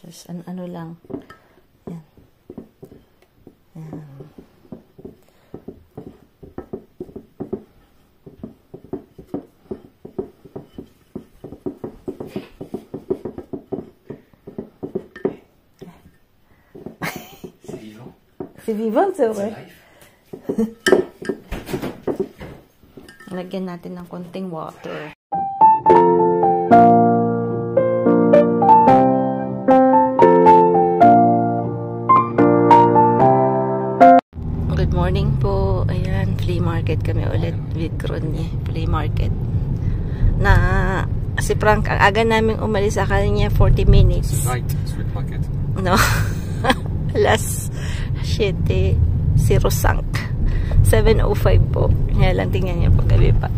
Just ano lang. Yan. Yan. C'est vivant, c'est vrai. Lagyan natin ng konting water. Good morning po. Ayan, flea market kami ulit with Gronier. Flea market. Na si Frank, ang aga namin umalis, akala niya 40 minutes. Night street market. No. Alas 7:05. 7:05 po. Kaya lang tingnan niya po gabi pa.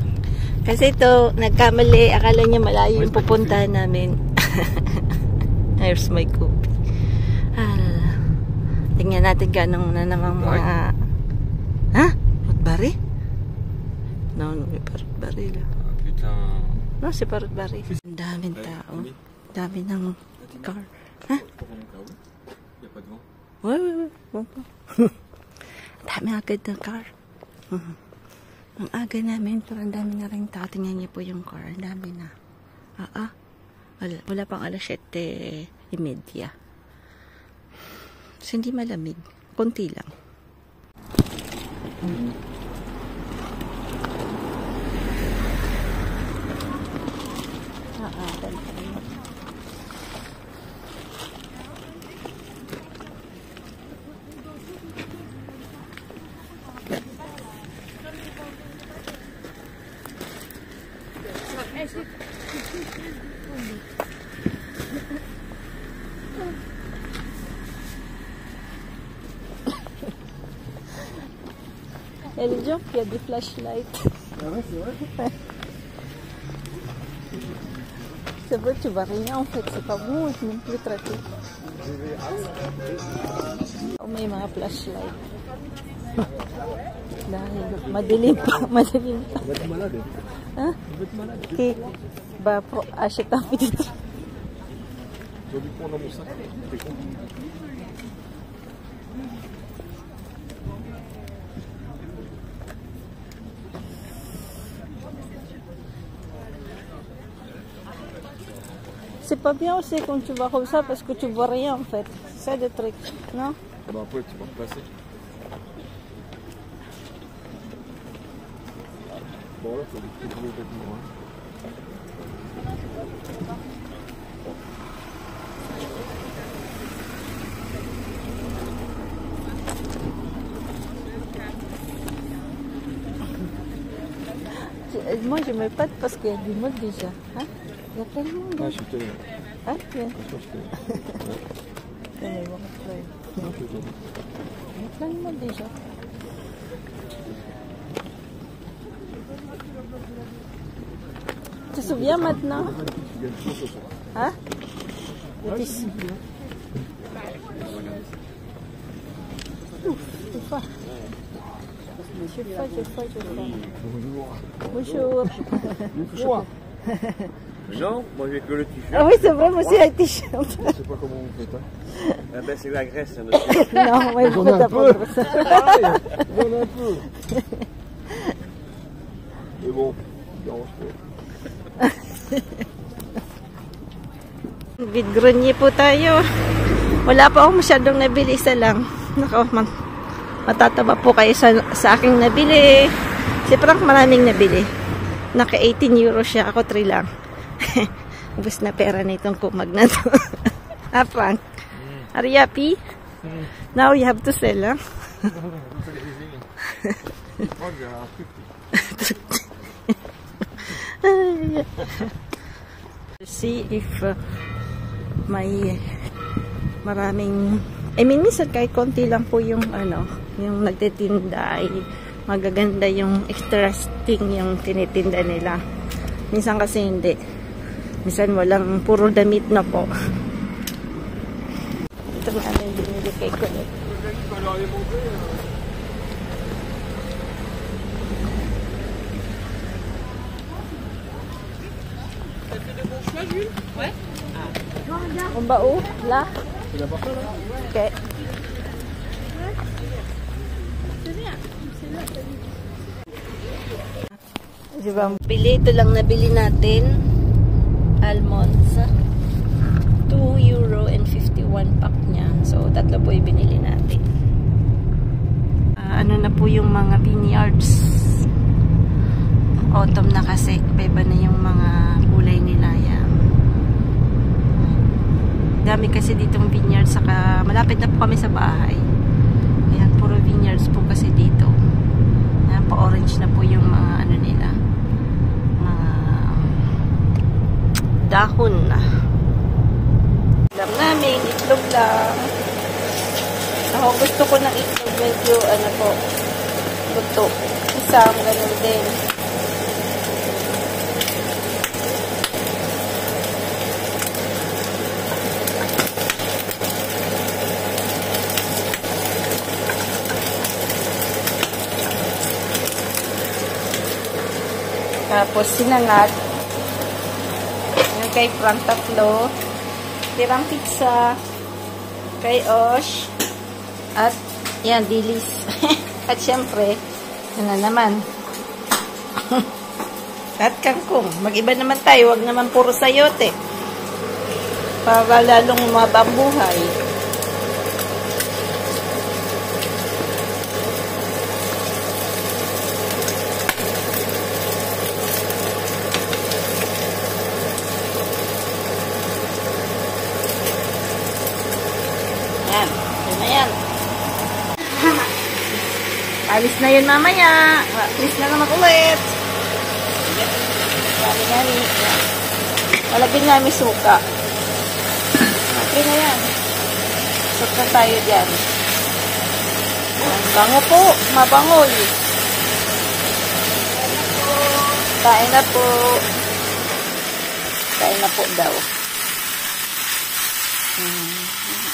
Kasi ito, nagkamali. Akala niya malayo yung pupuntahan namin. Here's my copy. Tingnan natin ganong na namang mga... Ha? Parut-bari? No, may parut-bari lang. No, si parut-bari. Ang daming tao. Dami ng car. Ha? Wait. Dami agad ng car. Ang aga namin, pero ang dami na rin tao. Tingnan niyo po yung car. Ang dami na. Wala pang alas 7:30. So, hindi malamig. Konti lang. Et le job, il y a des flashlights. Ah ouais, c'est vrai. C'est vrai, tu vois rien en fait, c'est pas bon, c'est même plus traité. Oh, may mga flashlight. Dahil madilim pa, madilim pa. On va être malade. Hein? On va être malade. Ok, bah pour acheter un petit truc. Je vais lui prendre dans mon sac. T'es con. C'est pas bien aussi quand tu vas comme ça parce que tu vois rien en fait. C'est des trucs, non? Bah après tu vas repasser. Bon là, faut des petits vêtements. Moi je me pète parce qu'il y a du monde déjà. Hein? Il y a plein de monde. Ah, je suis tenu. Hein? Bien. Franchement, je suis tenu. Il y a plein de monde déjà. Tu te souviens maintenant? Hein? Ici. Ouf, c'est fort. Je fais. Bonjour. Bonjour. Non, moi j'ai que le t-shirt. Ah oui, c'est vrai, moi aussi un t-shirt. Je sais pas comment vous faites. Hein. Ah ben c'est la Grèce, hein, monsieur. Non, moi je J'en ai fais un ta peu. pour ça. J'en ai un peu. Mais bon, ça dérange pas. With Gronier po tayo. Wala pa akong masyadong nabili, isa lang. Nako, matataba po kayo sa aking nabili. Si Frank maraming nabili. Naka 18 euro siya. Ako 3 lang. Ubus na pera na itong kumag na to. Ah, Frank? Are you happy? Now you have to sell, huh? See if may maraming, minsan kahit konti lang po yung yung nagtitinda ay magaganda yung interesting yung tinitinda nila. Minsan kasi hindi. Minsan walang puro damit na po. Ito na yung binili kay Kulit. Ouais. Ah. Umbao? La? Okay. Diba? Bili, ito lang nabili natin. Almonds. €2.51 pack niya. So, tatlo po yung binili natin. Ano na po yung mga vineyards. Autumn na kasi. Iba na yung mga kulay nila. Yan. Dami kasi ditong vineyards. Saka malapit na po kami sa bahay. Ayan, puro vineyards po kasi dito. Ayan, pa-orange na po yung mga ano nila. Mga dahon na. Alam namin, itlog lang. Ako gusto ko ng itlog medyo ano po, luto. Isang ganun din. Tapos sinangag. Yung kay Frank tatlo. Tirang pizza. Kay Osh. At yan, dilis. At syempre, yun na naman. At kangkong. Mag-iba naman tayo. Huwag naman puro sayote. Para lalong umaba ang buhay. Yan. Yan na yan. Alis na yun mamaya. Alis na naman ulit. Gani-gani. Malagyan nga may suka. Okay na yan. Suka tayo dyan. Bango po. Mabango. Kain na po. Kain na po daw.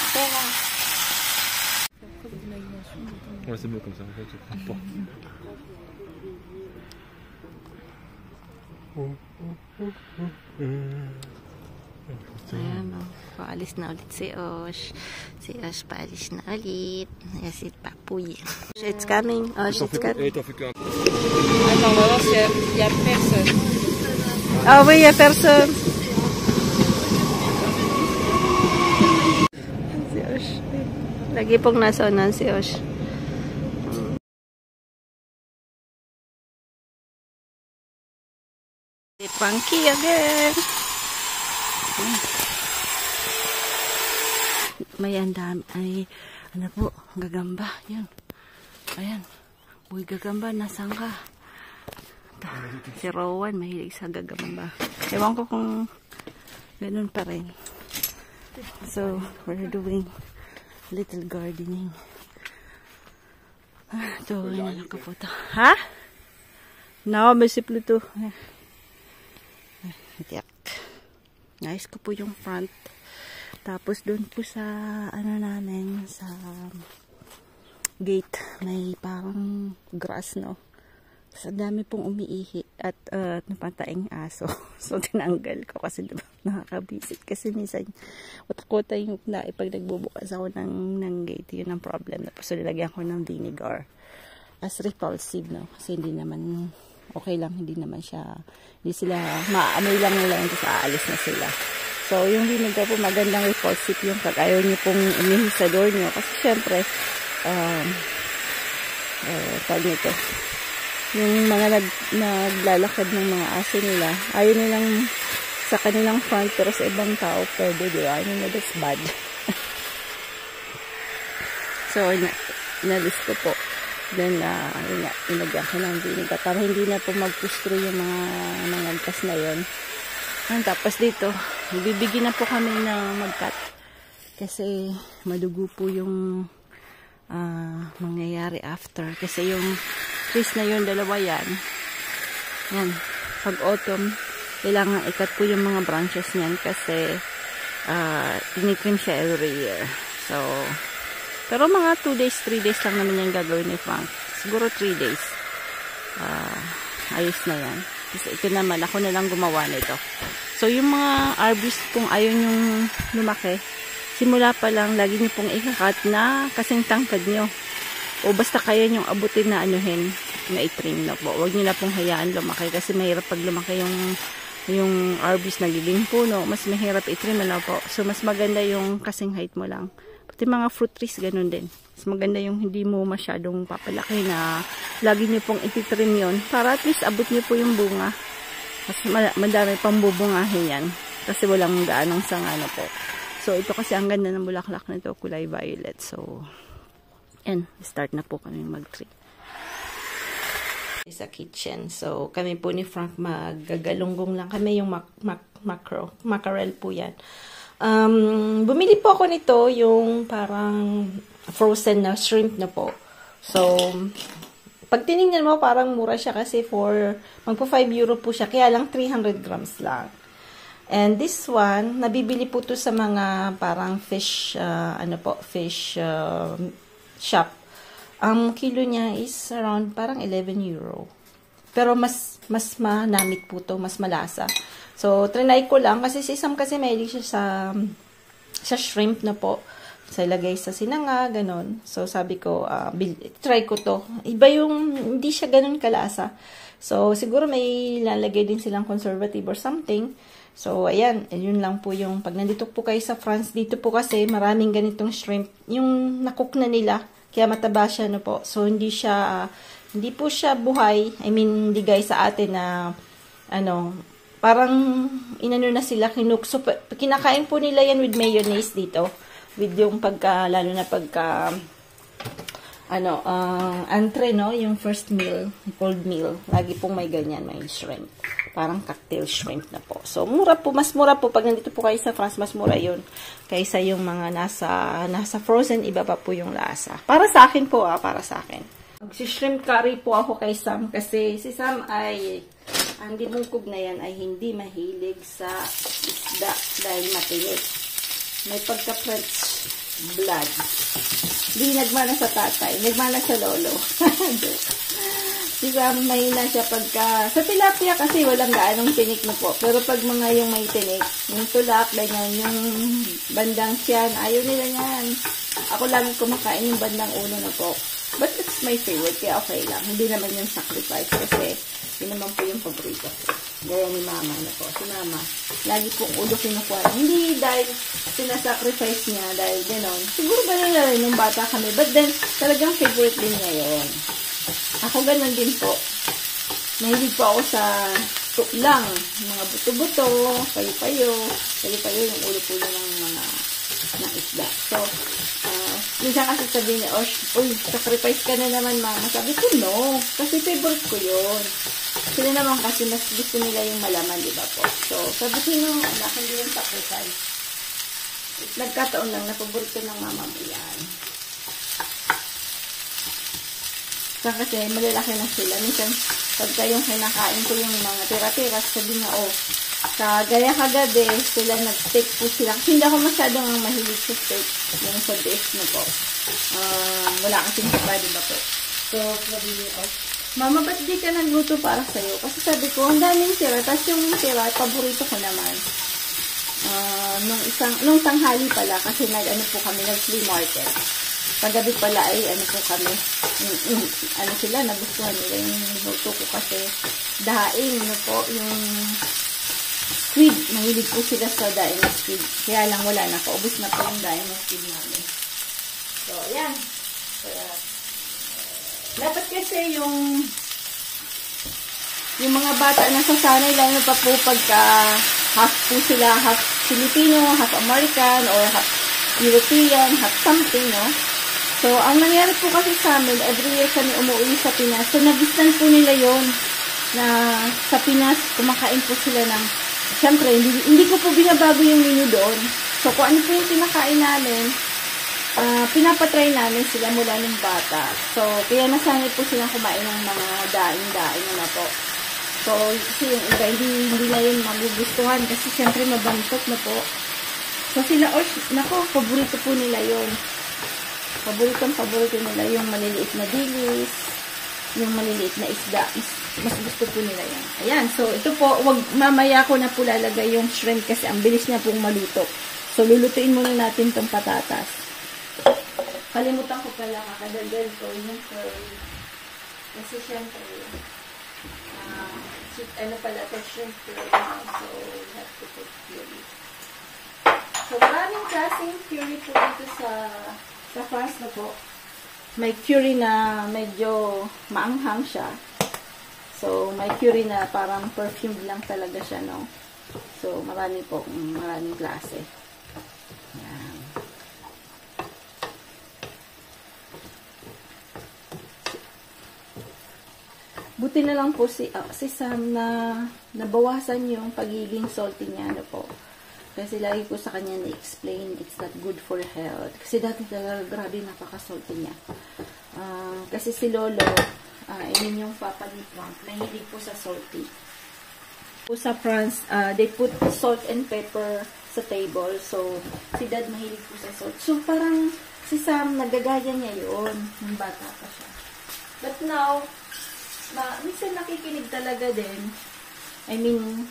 Okay na. Ouais, c'est mieux comme ça, en fait, je comprends pas. Ayan o. Paalis na ulit si Osh. Si Osh paalis na ulit. Ayan si Papuy. It's coming. Osh, it's coming. T'en fais qu'un. Attends, on va voir s'il y a personne. Ah oui, il y a personne. Si Osh. Lagi pong nasa unan si Osh. Funky again. May andam ay ano po, gagamba. Yan. Ayan. Uy, gagamba, nasaan ka? Si Rowan, mahilig sa gagamba. Ewan ko kung ganun pa rin. So, we're doing little gardening. Ito, yun lang po ito. Ha? No, may siplo ito. Tiyak. Nice ko po yung front. Tapos doon po sa ano namin sa gate may parang grass, no. So dami pong umiihi at napataing aso. So tinanggal ko kasi diba, nakakabisit kasi minsan utak-utak yung pag nagbubukas ako ng gate, yun ang problem. Tapos so nilagyan ko ng vinegar as repulsive, no, kasi hindi naman okay lang, hindi sila, maamoy lang nila yung aalis na sila. So, yung vinegar po, magandang repulsive yung pag ayaw nyo pong umihi sa door nyo. Kasi, syempre, tawag nito, yung mga naglalakad ng mga aso nila, ayaw nilang sa kanilang front, pero sa ibang tao, pwede, di ba? Ayaw nila, that's bad. So, inalis ko po. Then, inagyan ko ng vinegar para hindi na po mag-push through yung mga nagkas na yun. And, tapos dito, bibigyan na po kami ng mag-cut. Kasi, madugo po yung mangyayari after. Kasi yung trees na yun, dalawa yan. Yan. Pag autumn, kailangan i-cut po yung mga branches niyan kasi tinitrim siya every year. So, pero mga 2 days, 3 days lang naman yung gagawin ni Frank. Siguro 3 days. Ayos na yan. Kasi ito naman, ako na lang gumawa nito. So, yung mga arbors kung ayaw nyong lumaki, simula pa lang, lagi nyo pong ikakat na kasing tangkad nyo. O basta kaya nyong abutin na anuhin, na itrim na po. Huwag nyo na pong hayaan lumaki kasi mahirap pag lumaki yung arbors nagiging puno. Mas mahirap itrim na po. So, mas maganda yung kasing height mo lang. Pati mga fruit trees, ganun din. Mas maganda yung hindi mo masyadong papalaki na lagi nyo pong ititrim yun para at least abot nyo po yung bunga. Mas madami pang bubungahin yan kasi walang gaanong sanga na po. So, ito kasi ang ganda ng bulaklak na ito, kulay violet. So, and start na po kami mag-tree. Sa kitchen. So, kami po ni Frank magagalunggong lang kami yung mackerel po yan. Bumili po ako nito yung parang frozen na shrimp na po. So, pag tinignan mo parang mura siya kasi magpo 5 euro po siya. Kaya lang 300 grams lang. And this one, nabibili po to sa mga parang fish, fish shop. Ang kilo niya is around parang 11 euro. Pero mas manamit po to, mas malasa. So, trinay ko lang kasi si Sam kasi mahilig siya sa shrimp na po. Sa ilagay sa sinanga, ganon. So, sabi ko, try ko to. Iba yung, hindi siya ganon kalasa. So, siguro may lalagay din silang conservative or something. So, ayan, yun lang po yung, pag nandito po kayo sa France, dito po kasi maraming ganitong shrimp. Yung nakook na nila, kaya mataba siya, no po. So, hindi po siya buhay. I mean, hindi guys sa atin na, parang, inano na sila, kinuk. So, kinakain po nila yan with mayonnaise dito. With yung lalo na pagka, entre, no? Yung first meal, cold meal. Lagi pong may ganyan, may shrimp. Parang cocktail shrimp na po. So, mas mura po. Pag nandito po kayo sa France, mas mura yun. Kaysa yung mga nasa frozen, iba pa po yung lasa. Para sa akin po, para sa akin. Mag-shrimp curry po ako kay Sam. Kasi si Sam ay, ang dimungkog na yan ay hindi mahilig sa isda dahil matinik. May pagka-French blood. Hindi nagmana sa tatay. Nagmana sa lolo. Diba, mahina siya pagka, sa tilapia kasi walang gaanong tinik na po. Pero pag mga yung may tinik, yung tulak, ganyan, yung bandang siyan, ayaw nila yan. Ako lang kumakain yung bandang ulo na po. But it's my favorite, kaya okay lang. Hindi naman yung sacrifice kasi yun naman po yung paborito ko. Gaya ni mama na po. Si mama, lagi pong ulo kinukuha. Hindi dahil sinasacrifice niya, dahil gano'n. Siguro ganun na rin nung bata kami. But then, talagang favorite din niya yun. Ako ganun din po. Mahilig po ako sa tuklang, mga buto-buto, payo-payo. Payo-payo yung ulo po ng isda. So, minsan kasi sabihin niya, uy, sacrifice ka na naman, mama. Sabi ko, no. Kasi favorite ko yun. Sila naman kasi mas gusto nila yung malaman, di ba po? So, sabi ko yung anak, hindi yung sacrifice. Nagkataon lang na paborito ng mama mo yan. Kasi malalaki na sila. Minsan, pagka yung kinakain ko yung mga tira-tira, sabi nga, kagaya kagabi, sila nag-steak po sila. Kasi hindi ako masyadong mahilig sa steak. Yung sa beef na po. Wala kasing saba, diba po? So, sabi niyo, mama, ba't di ka nagluto para sa'yo? Kasi sabi ko, ang daming tira. Tapos yung tira, paborito ko naman. Nung tanghali pala, kasi nag-flea market. Paggabi pala ay kami, sila, nagustuhan nila yung luto ko kasi daing, yung squid, mahilig po sila sa daing na squid. Kaya lang wala na, paubos na po yung daing na squid namin. So, ayan. Dapat kasi yung mga bata na sasanay lang pa po pagka half po sila, half Filipino, half American, or half European, half something, no? So, ang nangyari po kasi sa amin, every year kami umuwi sa Pinas. So, nagistan po nila yon na sa Pinas, kumakain po sila ng, syempre, hindi ko po binabago yung menu doon. So, kung ano po yung pinakain namin, pinapatry namin sila mula ng bata. So, kaya nasanay po silang kumain ng mga daing-daing na po. So, kasi yung iba, hindi na yun magugustuhan kasi syempre mabantot na po. So, sila, paborito po nila yun. Paborito nila yung maliliit na dilis, yung maliliit na isda. mas gusto po nila yan. Ayan, so ito po, mamaya ko na po lalagay yung shrimp kasi ang bilis niya pong maluto. So, lulutuin muna natin tong patatas. Kalimutan ko pala, kakadagdag ko yung curry. Kasi syempre, ano pala, ito shrimp curry now, so we have to put curry. So, maraming klaseng curry po dito sa France na po. May curry na medyo maanghang siya. So, may curry na parang perfume lang talaga siya, no? So, maraming klase. Yan. Buti na lang po si Sam na nabawasan yung pagiging salty niya, no po. Kasi lagi ko sa kanya na-explain, it's not good for health. Kasi dati talaga, grabe, napaka-salty niya. Kasi si Lolo, yung papa ni Frank, nahilig po sa salty. Po sa France, they put salt and pepper sa table. So, si Dad mahilig po sa salt. So, parang si Sam, nagagaya niya yun. Nung bata pa siya. But now, minsan nakikinig talaga din. I mean,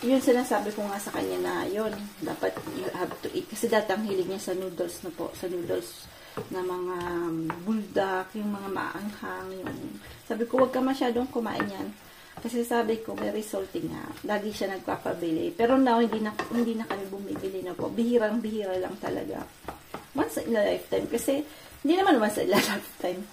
yun sinasabi ko nga sa kanya na yun, dapat you have to eat. Kasi dati ang hilig niya sa noodles na po. Sa noodles na mga buldak, yung mga maanghang. Yung. Sabi ko, huwag ka masyadong kumain yan. Kasi sabi ko, very salty nga. Lagi siya nagpapabili. Pero now, hindi na kami bumibili na po. Bihirang-bihira lang talaga. Once in a lifetime. Kasi, hindi naman once in a lifetime.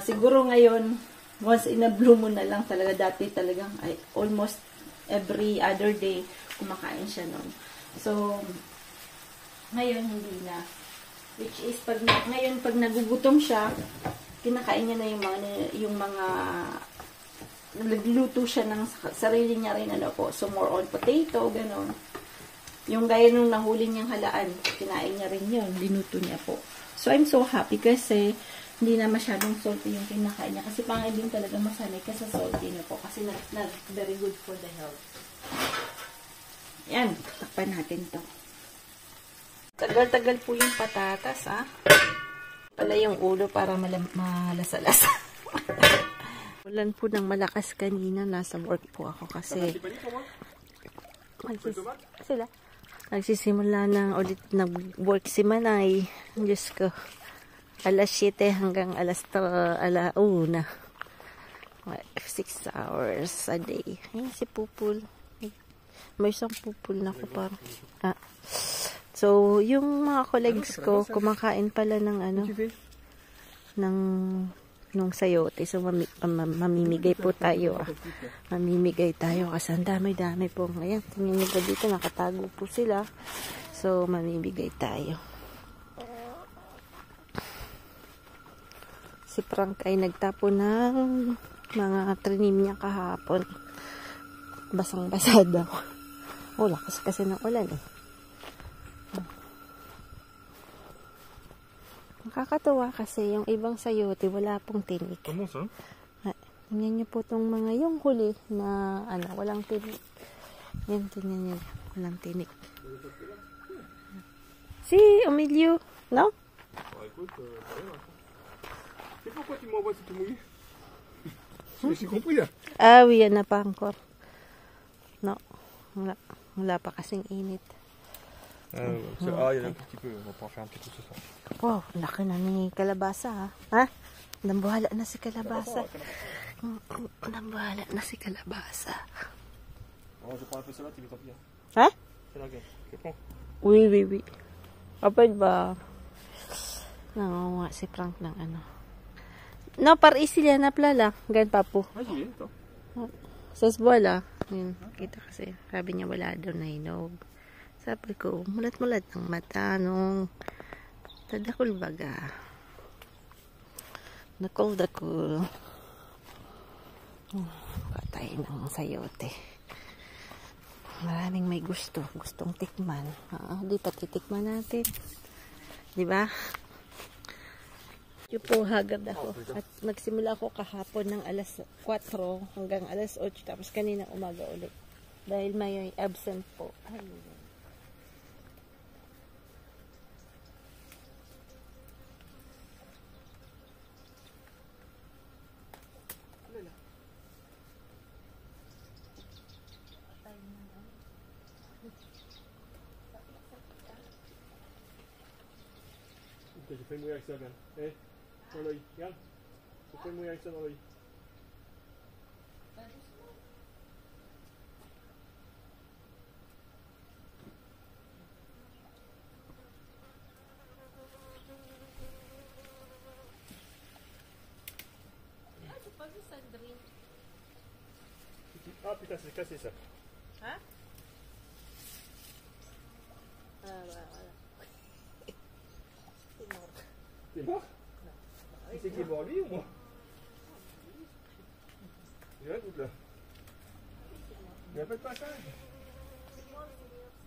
Siguro ngayon, once in a blue moon na lang talaga. Dati talagang almost every other day kumakain siya nun. So, ngayon hindi na. Which is, ngayon pag nagugutom siya, kinakain niya na yung mga nagluto siya ng sarili niya rin, ano po. So, more on potato, gano'n. Yung gaya nung nahuli niyang halaan, kinain niya rin yun. Linuto niya po. So, I'm so happy kasi hindi na masyadong salty yung kinakain niya. Kasi pangay din talaga masanay ka sa salty na po. Kasi very good for the health. Yan. Takpan natin to. Tagal-tagal po yung patatas, ha. Pala yung ulo para malasa-lasa. Ulan po ng malakas kanina. Nasa work po ako kasi nagsisimula ng ulit nag-work si Manay. Diyos ko. Alas 7 hanggang alas 1. 6 hours a day. Ayan si Pupul. May isang Pupul na ko parang. So, yung mga colleagues ko, kumakain pala ng nung sayote. So, mamimigay po tayo. Mamimigay tayo kasi ang dami-dami po. Ayan, tingnan nyo po dito, nakatago po sila. So, mamimigay tayo. Si Frank ay nagtapo ng mga trinim niya kahapon. Basang-basa daw. Wala kasi ng ulan eh. Nakakatuwa kasi yung ibang sayote wala pong tinik. Tingnan niyo po itong mga yung huli na walang tinik. Yan, tingnan niyo. Walang tinik. Si Emilio, no? C'est pourquoi tu m'envoies si tu mouilles? J'ai compris là. Ah, oui, yan na pa encore. No, wala pa kasing init. Il y en a un petit peu. On va pouvoir faire un petit peu ce soir. Wow, laki na ni kalabasa, ha? Nambuhala na si kalabasa. Nambuhala na si kalabasa. Oh, je prends un peu salade, tu mets tant pis. Ha? C'est la gueule. Je prends. Oui. Kapag ba? Nangunga si Frank ng No, par sila na plala. Gan pa po. Vas-y, attends. Sas bola. Yun, kita kasi. Sabi niya wala daw na hinog. Sabi ko, mulat-mulat ang mata nung tadakul baga. Nakul-dakul. Patay ng sayote. Maraming may gustong tikman. Di pa titikman natin. Di ba? Yung po hagad ako. At nagsimula ako kahapon ng alas 4 hanggang alas 8. Tapos kanina umaga ulit. Dahil may absent po. J'ai fait mouiller avec ça, regarde. Eh, dans l'œil, regarde. J'ai fait mouiller avec ça dans l'œil. Ah putain, c'est cassé ça. Hein? Voilà. T'es mort? Qui c'est qui est mort, lui ou moi? J'ai un doute là. Il n'y a pas de passage.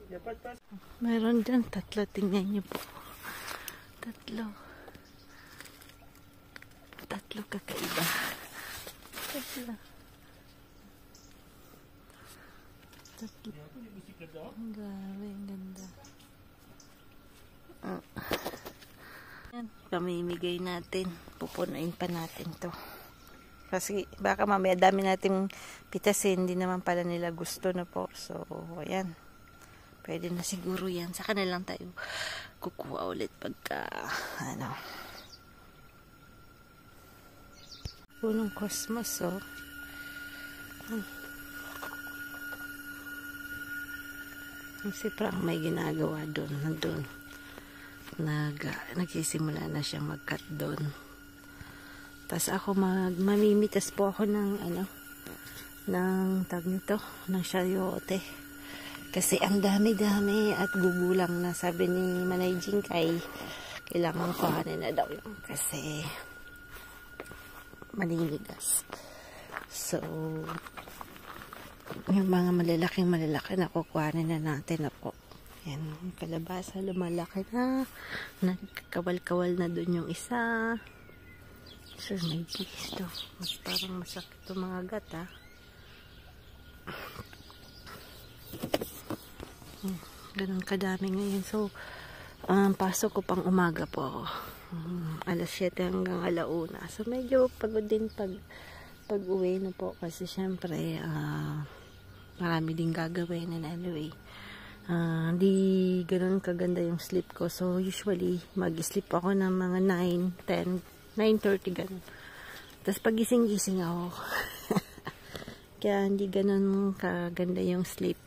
Il n'y a pas de passage. Meron dyan, tatlo. Tingnan niyo po. Tatlo. Tatlo kakaiba. Tatlo. Tatlo. Il y a un peu des moustiques là-dedans. Ang grabe, ang ganda. Yan, pamimigay natin. Pupunuin pa natin to. Kasi baka mamaya dami nating pitasin, hindi naman pala nila gusto na po. So, ayan. Pwede na siguro yan. Saka na lang tayo kukuha ulit pagka, ano. Punong cosmos, oh. Si Frank may ginagawa doon. Nandun. Nagsisimula na siyang mag-cut doon. Tapos ako mamimitas po ako ng ng tag nito, ng sayote. Kasi ang dami-dami at gugulang na, sabi ni Manay Jingkay, kailangan kuhanin na daw yun kasi maninigas. So, yung mga malalaki na kukuhanin na natin na po. Yan, kalabasa, lumalaki na. Nagkawal-kawal na dun yung isa. So, may cheese to. Parang masakit to mga gata. Ganun kadami ngayon. So, pasok ko pang umaga po. Alas 7 hanggang 1:00. So, medyo pagod din pag uwi na po. Kasi syempre, marami din gagawin. And anyway, di ganun kaganda yung sleep ko. So, usually, mag-sleep ako ng mga 9, 10, 9:30 ganun. Tapos pagising-gising ako. Kaya hindi ganun kaganda yung sleep.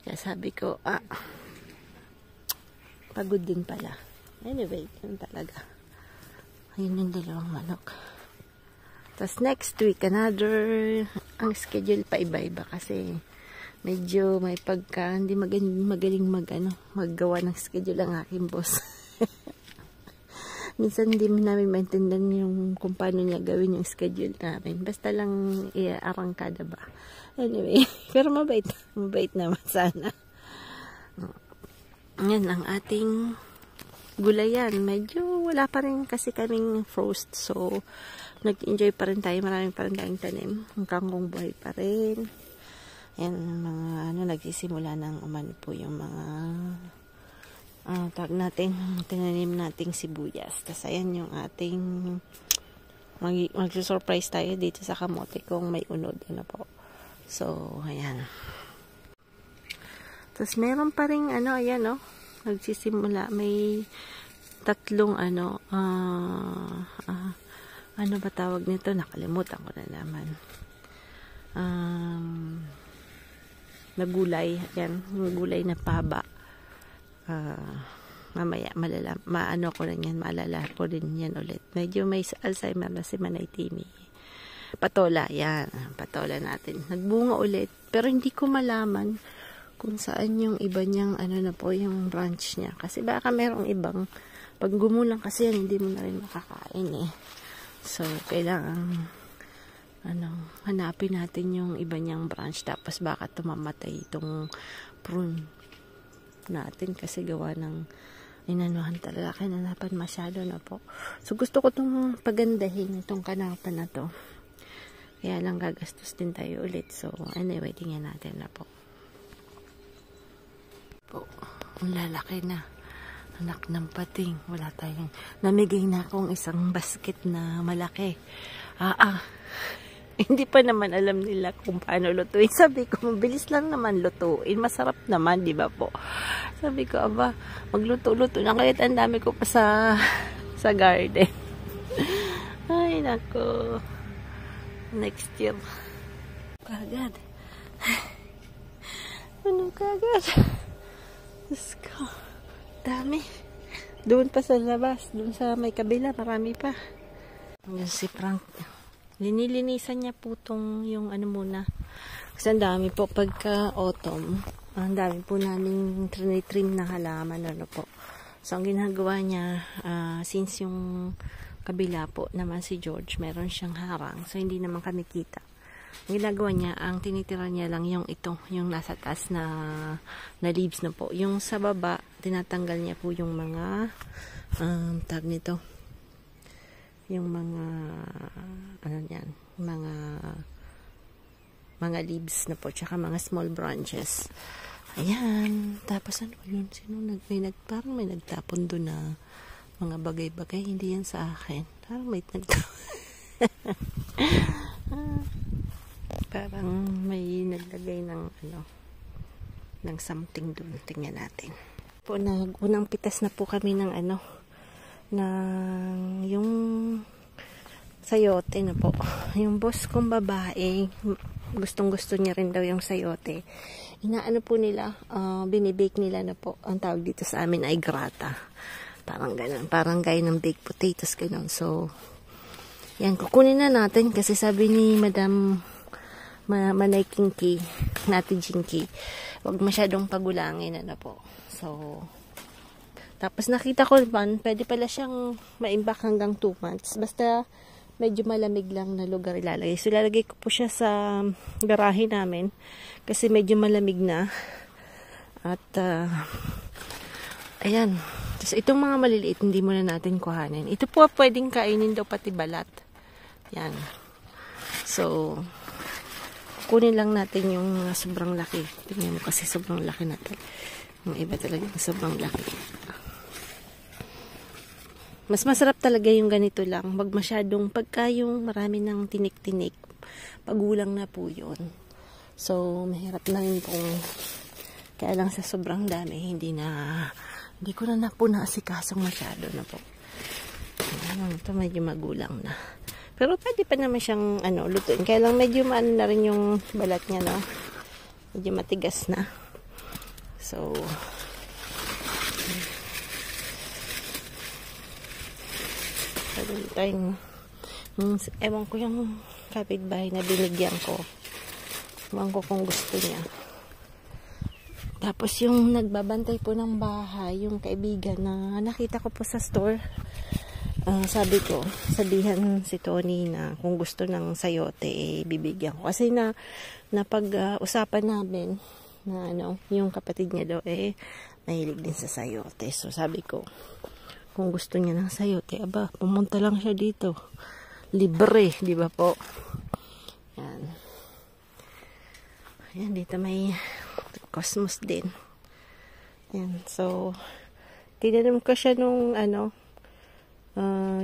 Kaya sabi ko, pagod din pala. Anyway, yun talaga. Ayun yung dalawang manok. Tapos next week, ang schedule pa iba-iba kasi medyo may pagka, hindi magaling maggawa ng schedule ang aking boss. Minsan hindi namin maintindihan yung kung paano niya gawin yung schedule namin. Basta lang i-arangkada ba. Anyway, pero mabait naman sana. Yan ang ating gulayan. Medyo wala pa rin kasi kaming frost. So, nag-enjoy pa rin tayo. Maraming pa rin tayong tanim. Ang kangkong buhay pa rin. Yan, mga nagsisimula ng umano po yung mga tawag natin, tinanim nating sibuyas. Tapos ayan yung ating mag-surprise tayo dito sa kamote kung may unod. Ano po. So, ayan. Tapos meron pa rin ayan nagsisimula. May tatlong ano ba tawag nito? Nakalimutan ko na naman. Nagulay. Ayan, yung gulay na paba. Mamaya maano ko rin yan, maalala ko rin yan ulit. Medyo may Alzheimer na si Manay Timmy. Patola, yan, patola natin. Nagbunga ulit, pero hindi ko malaman kung saan yung iba niyang na po yung branch niya. Kasi baka merong ibang, pag gumulang kasi yan, hindi mo na rin makakain eh. So, kailangan hanapin natin yung iba niyang branch, tapos baka tumamatay itong prune natin kasi gawa ng inanuhan talaga, kinanapan masyado na po. So gusto ko itong pagandahin itong kanapan na to, kaya lang gagastos din tayo ulit. So anyway, tingnan natin na po. Ang lalaki na, anak ng pating. Wala tayong, namigay na akong isang basket na malaki. Hindi pa naman alam nila kung paano lutuin. Sabi ko, mabilis lang naman lutuin. Masarap naman, di ba po? Sabi ko, aba, magluto-luto na kahit ang dami ko pa sa garden. Ay, nako. Next year. Kagad. Ano kagad? Diyos ko. Dami. Doon pa sa labas. Doon sa may kabila. Marami pa. Hanggang si Frank. Linilinisan niya po yung ano muna. Kasi ang dami po pagka autumn. Ang dami po namin trim na halaman. Ano po. So, ang ginagawa niya, since yung kabila po naman si George, meron siyang harang. So, hindi naman kami kita. Ang ginagawa niya, ang tinitira niya lang yung ito, yung nasa taas na leaves na po. Yung sa baba, tinatanggal niya po yung mga, tag nito, yung mga, ano yan, mga leaves na po, tsaka mga small branches. Ayan. Tapos ano yun? Parang may nagtapon doon na mga bagay-bagay. Hindi yan sa akin. Parang may parang may naglagay ng ng something doon. Tingnan natin. Po, unang pitas na po kami ng ng yung sayote na po. Yung boss kong babae, gustong-gusto niya rin daw yung sayote. Inaano po nila, binibake nila na po. Ang tawag dito sa amin ay grata. Parang ganun. Parang gaya ng baked potatoes, ganun. So, yan, kukunin na natin kasi sabi ni Madam Manay Kinky, Nati Jinky, wag masyadong pagulangin po. So, tapos nakita ko man, pwede pala siyang maimbak hanggang 2 months. Basta medyo malamig lang na lugar ilalagay. So, ilalagay ko po siya sa garahe namin kasi medyo malamig na. At, ayan. Tapos, itong mga maliliit, hindi muna natin kuhanin. Ito po pwedeng kainin daw pati balat. Yan. So, kunin lang natin yung sobrang laki. Tingnan mo kasi sobrang laki natin. Yung iba talaga sobrang laki. Mas masarap talaga yung ganito lang. Wag masyadong pagka yung marami ng tinik-tinik. Pagulang na po yun. So, mahirap na rin kung kaya lang sa sobrang dami, hindi ko na po naasikasong masyado na po. Ito medyo magulang na. Pero pwede pa naman siyang lutuin. Kaya lang medyo maano na rin yung balat niya, no? Medyo matigas na. So, ewan ko yung kapitbahay na binigyan ko. Ewan ko kung gusto niya. Tapos yung nagbabantay po ng bahay, yung kaibigan na nakita ko po sa store, sabi ko, sabihan si Tony na kung gusto ng sayote, bibigyan ko. Kasi na pag-usapan namin na yung kapatid niya daw mahilig din sa sayote. So sabi ko, kung gusto niya ng sayote, aba, pumunta lang siya dito. Libre, di ba po? Yan. Ayan, dito may cosmos din. Yan, so, tinanim ko siya nung,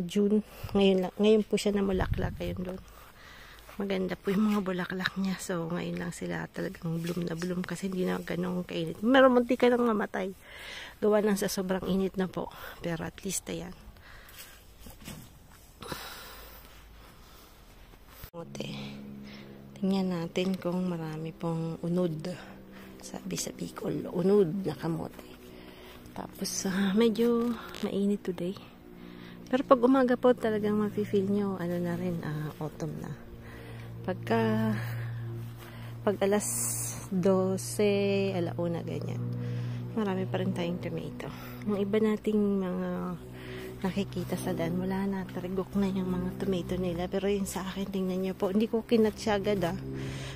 June. Ngayon po siya namulaklak. Ayun doon. Maganda po yung mga bulaklak niya. So, ngayon lang sila talagang bloom na bloom kasi hindi na ganong kainit. Meron munti ka lang mamatay. Gawa lang sa sobrang init na po. Pero at least, ayan. Tingnan natin kung marami pong unod. Sabi sa Bicol, unod na kamote. Tapos, medyo mainit today. Pero pag umaga po talagang mafe-feel nyo, na rin, autumn na. Pag alas 12, alauna, ganyan. Marami pa rin tayong tomato. Yung iba nating mga nakikita sa daan, wala na, tarigok na yung mga tomato nila. Pero yung sa akin, tingnan nyo po, hindi ko kinatsa agad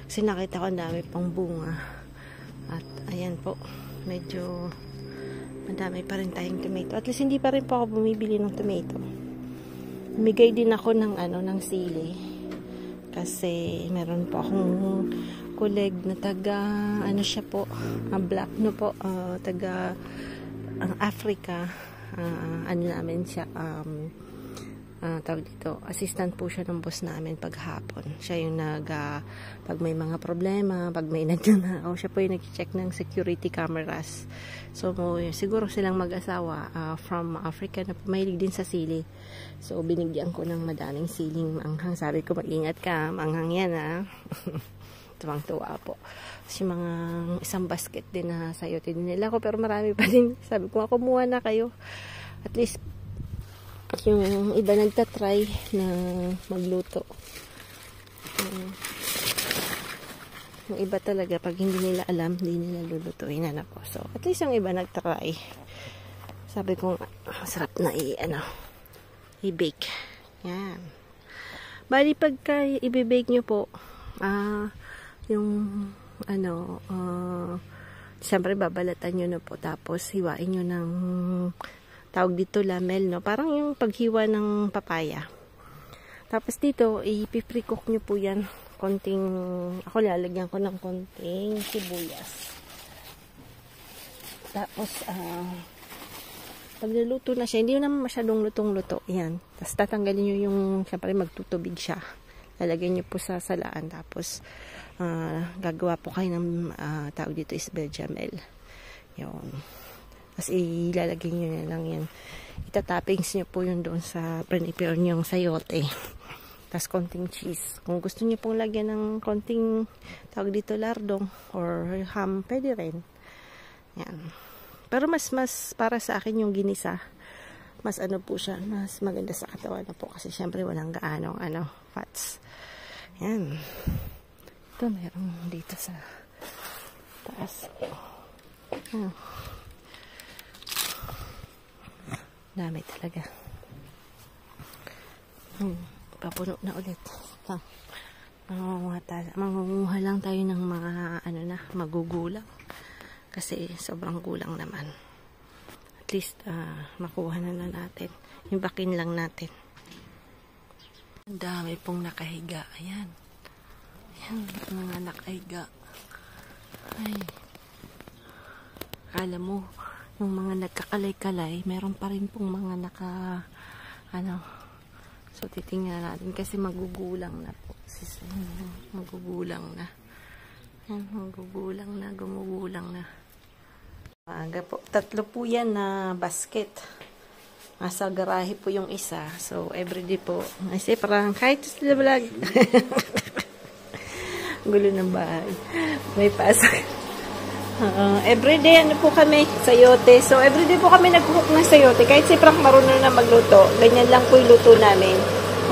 kasi nakita ko ang dami pang bunga. At ayan po, medyo madami pa rin tayong tomato. At least hindi pa rin po ako bumibili ng tomato. Bumigay din ako ng ng sili. Kasi meron po akong kuleg na taga siya po, black po, taga Africa. Namin siya tawag dito, assistant po siya ng boss namin paghapon. Siya yung pag may mga problema, pag may nagnanakaw, siya po yung nag-check ng security cameras. So, siguro silang mag-asawa from Africa na mahilig din sa sili. So, binigyan ko ng madaming siling manghang. Sabi ko, mag-ingat ka, manghang yan tuwang-tuwa po. Kasi mga isang basket din na sayote din nila ko, pero marami pa din. Sabi ko, kumuha na kayo. At least, yung iba nagtatry na magluto. Yung iba talaga, pag hindi nila alam, hindi nila lulutuin na po. So, at least yung iba nagtry. Sabi ko, sarap na i-bake. Yan. Bali, pagka i-bake nyo po, siyempre babalatan nyo na po. Tapos, hiwain nyo ng tawag dito lamel, no? Parang yung paghiwa ng papaya. Tapos dito, i-pre-cook nyo po yan. Ako lalagyan ko ng konting sibuyas. Tapos, pag naluto na siya, hindi naman masyadong lutong-luto. Yan. Tapos tatanggalin nyo yung, siyempre magtutubig siya. Lalagyan nyo po sa salaan. Tapos, gagawa po kayo ng, tawag dito is bechamel. Yun. Tapos ilalagay nyo na lang yan. Itatappings nyo po yun doon sa prepare nyong sayote. Tapos konting cheese. Kung gusto nyo pong lagyan ng konting tawag dito lardong or ham, pwede rin. Yan. Pero mas para sa akin yung ginisa. Mas po siya. Mas maganda sa katawan na po. Kasi syempre walang gaano fats. Yan. Ito meron dito sa taas. Yan. Dami talaga. Papuno na ulit. Mangunguha lang tayo ng mga magugulang. Kasi sobrang gulang naman. At least makuha na natin. Ibakin lang natin. Ang dami pong nakahiga. Ayan. Ayan, mga nakahiga. Ay. Akala mo, yung mga nagkakalay-kalay, meron pa rin pong mga so titingnan natin kasi magugulang na po. Magugulang na. Yan, magugulang na, gumugulang na. Maaga po. 3 po yan na basket. Nasa garahe po yung isa. So, everyday po. Kasi parang kahit sa vlog. Gulo ng bahay. May pasok. Everyday po kami sayote. So everyday po kami nag-cook ng sayote. Kahit si Frank marunong na magluto, ganyan lang po yung luto namin.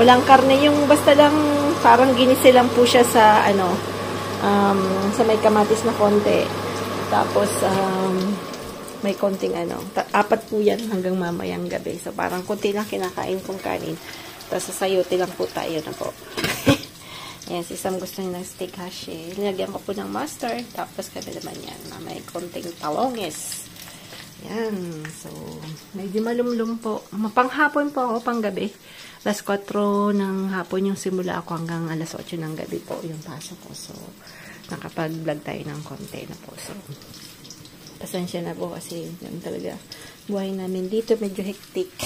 Walang karne, yung basta lang parang ginisi lang po siya sa sa may kamatis na konti. Tapos may konting 4 po yan hanggang mamayang gabi. So parang konti lang kinakain kong kanin. Tapos sa sayote lang po tayo na po. Yan, si Sam gusto niya ng steak hashi. Nilagyan ko po ng mustard. Tapos kami naman yan. May konting talongis. Yan. So, medyo malumlum po. Mapanghapon po ako, panggabi. Alas 4 ng hapon yung simula ako hanggang alas 8 ng gabi po yung pasok ko. So, nakapag-vlog tayo ng konti na po. So, pasensya na po kasi yan talaga. Buhay namin dito medyo hectic.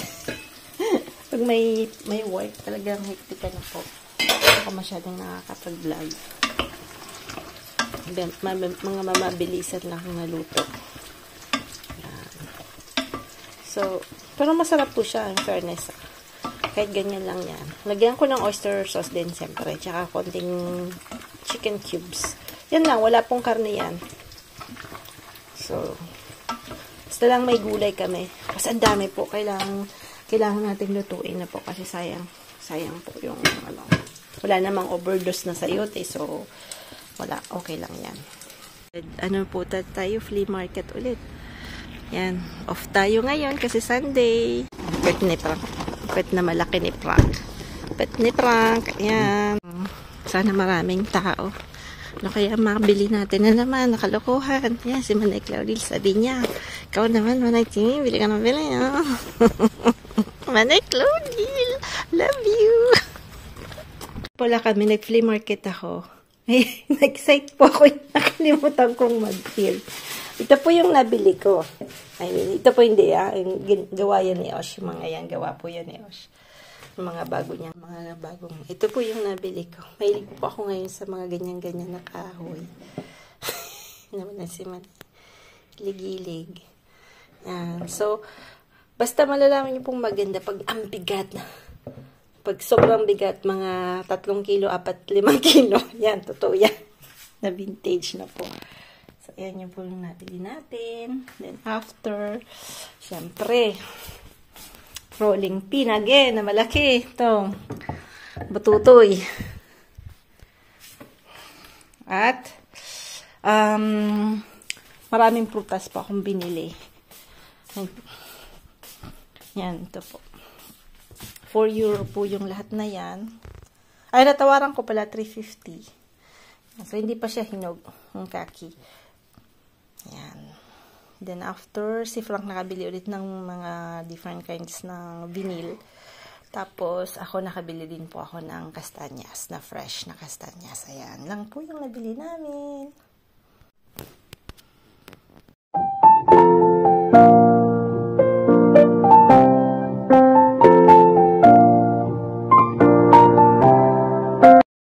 Pag may work, talagang hectic na po. Ako masyadong nakakapag-vlog. Mga mamabilisan lang na luto. Yan. So, pero masarap po siya, in fairness. Kahit ganyan lang yan. Lagyan ko ng oyster sauce din, siyempre. Tsaka konting chicken cubes. Yan lang, wala pong karne yan. So, basta lang may gulay kami. Kasi ang dami po. Kailangan natin lutuin na po. Kasi sayang po yung wala namang overdose na sayote, so wala, okay lang yan. Po tayo, flea market ulit. Yan, off tayo ngayon kasi Sunday. Pet ni Frank. Pet na malaki ni Frank. Pet ni Frank, yan. Sana maraming tao. Kaya makabili natin na naman, nakalokohan. Yan, si Manay Claudil, sabi niya, ikaw naman, Manay Timmy, bili ka na bili, Manay Claudil, love you. Wala kami, nag-flea market ako. Nag-excite po ako, nakalimutan kong mag-film. Ito po yung nabili ko. I mean, ito po hindi, gawa yan ni Osh. Yung mga yan, gawa po yan ni Osh. Mga bago niya, mga bagong. Ito po yung nabili ko. Mahilig po ako ngayon sa mga ganyan-ganyan na kahoy. Naman na si Man. Gilig-gilig. Yan. So, basta malalaman niyo pong maganda pag ang bigat na. Pag sobrang bigat, mga 3 kilo, 4, 5 kilo. Yan, totoo yan. Na vintage na po. So, ayan yung po yung nabili natin. Then, after, syempre, rolling pin again, na malaki. Itong bututoy. At, maraming prutas pa akong binili. Yan, ito po. 4 euro po yung lahat na yan. Ay, natawaran ko pala 350. So, hindi pa siya hinog, yung kaki. Yan. Then, after, si Frank nakabili ulit ng mga different kinds ng vinyl. Tapos, ako nakabili din po ako ng kastanyas, na fresh na kastanyas. Ayan lang po yung nabili namin.